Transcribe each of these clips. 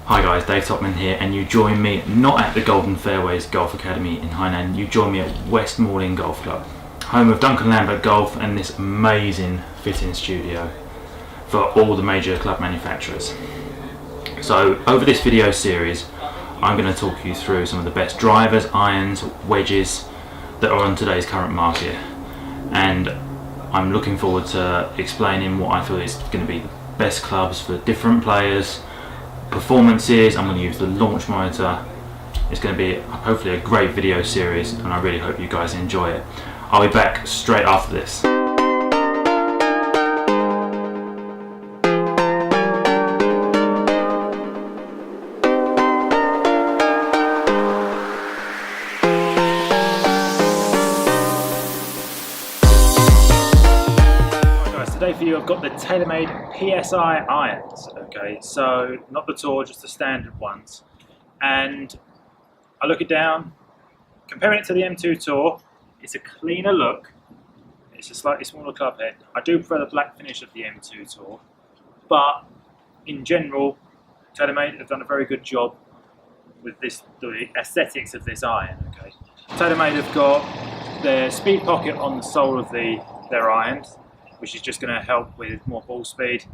Hi guys, Dave Topman here, and you join me not at the Golden Fairways Golf Academy in Hainan, you join me at Westmoreland Golf Club, home of Duncan Lambert Golf and this amazing fitting studio for all the major club manufacturers. So over this video series I'm going to talk you through some of the best drivers, irons, wedges that are on today's current market, and I'm looking forward to explaining what I feel is going to be the best clubs for different players, performances. I'm going to use the launch monitor. It's going to be hopefully a great video series, and I really hope you guys enjoy it. I'll be back straight after this. Today for you I've got the TaylorMade PSi Irons, okay, so not the Tour, just the standard ones, and I look it down, comparing it to the M2 Tour, it's a cleaner look, it's a slightly smaller club head. I do prefer the black finish of the M2 Tour, but in general TaylorMade have done a very good job with the aesthetics of this iron, okay. TaylorMade have got their speed pocket on the sole of their irons, which is just going to help with more ball speed.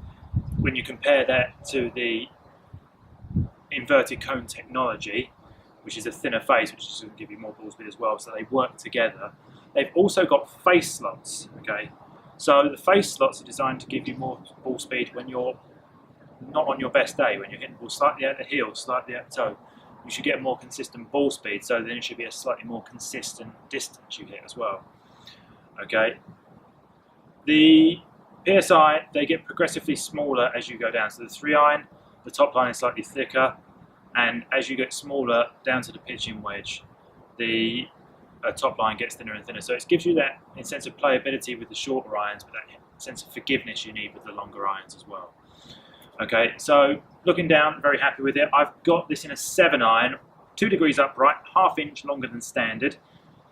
When you compare that to the inverted cone technology, which is a thinner face, which is going to give you more ball speed as well, so they work together. They've also got face slots, okay? So the face slots are designed to give you more ball speed when you're not on your best day, when you're hitting the ball slightly out the heel, slightly out the toe. You should get a more consistent ball speed, so then it should be a slightly more consistent distance you hit as well, okay? The PSI, they get progressively smaller as you go down. So the 3-iron, the top line is slightly thicker, and as you get smaller down to the pitching wedge, the top line gets thinner and thinner. So it gives you that sense of playability with the shorter irons, but that sense of forgiveness you need with the longer irons as well. Okay, so looking down, very happy with it. I've got this in a 7-iron, 2 degrees upright, ½ inch longer than standard,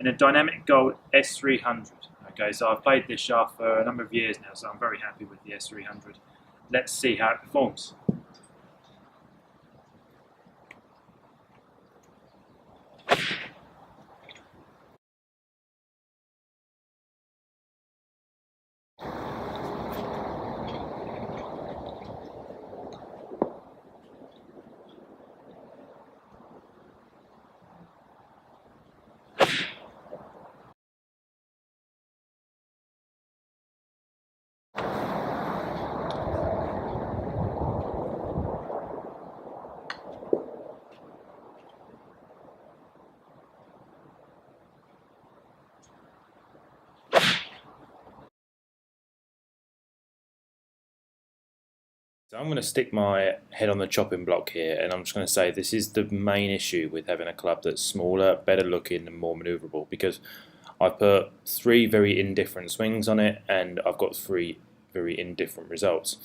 in a dynamic gold S300. Okay, so I've played this shaft for a number of years now, so I'm very happy with the S300. Let's see how it performs. So I'm going to stick my head on the chopping block here, and I'm just going to say this is the main issue with having a club that's smaller, better looking and more manoeuvrable, because I've put 3 very indifferent swings on it and I've got 3 very indifferent results.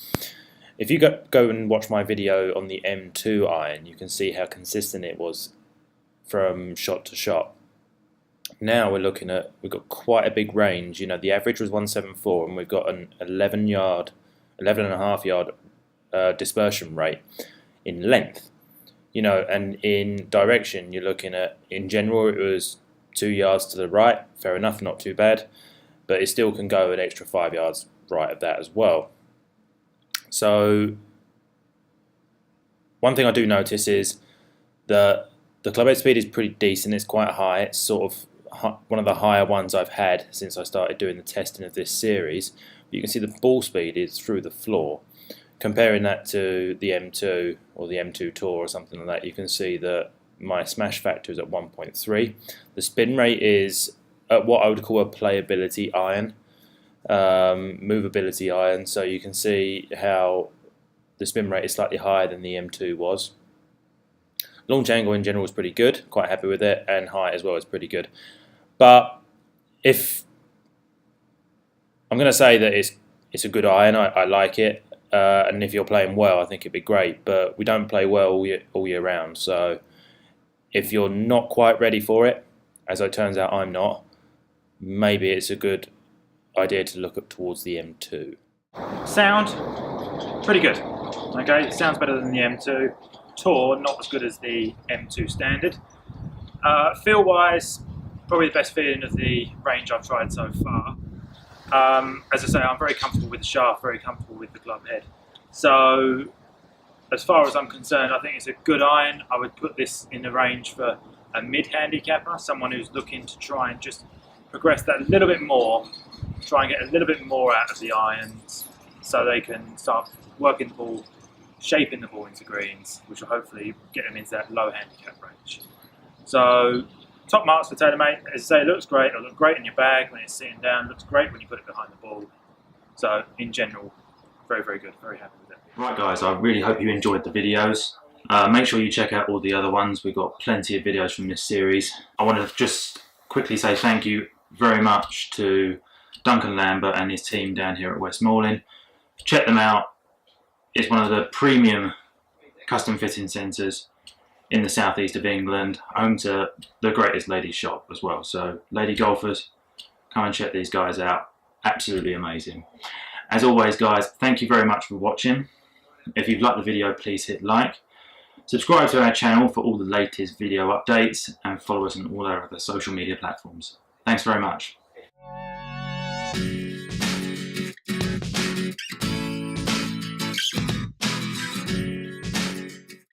If you go and watch my video on the M2 iron, you can see how consistent it was from shot to shot. Now we're looking at, we've got quite a big range. You know, the average was 174 and we've got an 11.5 yard dispersion rate in length, you know, and in direction you're looking at, in general it was 2 yards to the right, fair enough, not too bad, but it still can go an extra 5 yards right of that as well. So one thing I do notice is that the club head speed is pretty decent, it's quite high, it's sort of one of the higher ones I've had since I started doing the testing of this series. But you can see the ball speed is through the floor. Comparing that to the M2 or the M2 Tour or something like that, you can see that my smash factor is at 1.3. The spin rate is at what I would call a playability iron, movability iron, so you can see how the spin rate is slightly higher than the M2 was. Launch angle in general is pretty good, quite happy with it, and height as well is pretty good. But if I'm going to say that it's a good iron, I like it. And if you're playing well, I think it'd be great, but we don't play well all year round, so if you're not quite ready for it, as it turns out I'm not, maybe it's a good idea to look up towards the M2. Sound, pretty good. Okay, it sounds better than the M2. tour, not as good as the M2 standard. Feel wise, probably the best feeling of the range I've tried so far. As I say, I'm very comfortable with the shaft, very comfortable with the glove head. So as far as I'm concerned, I think it's a good iron. I would put this in the range for a mid-handicapper, someone who's looking to try and just progress that a little bit more, try and get a little bit more out of the irons so they can start working the ball, shaping the ball into greens, which will hopefully get them into that low handicap range. So top marks for TaylorMade. As I say, it looks great. It'll look great in your bag when it's sitting down. It looks great when you put it behind the ball. So in general, very, very good. Very happy with it. Right guys, I really hope you enjoyed the videos. Make sure you check out all the other ones. We've got plenty of videos from this series. I want to just quickly say thank you very much to Duncan Lambert and his team down here at Westmoreland. Check them out. It's one of the premium custom fitting centres in the southeast of England, home to the greatest ladies shop as well. So lady golfers, come and check these guys out. Absolutely amazing. As always guys, thank you very much for watching. If you've liked the video, please hit like. Subscribe to our channel for all the latest video updates and follow us on all our other social media platforms. Thanks very much.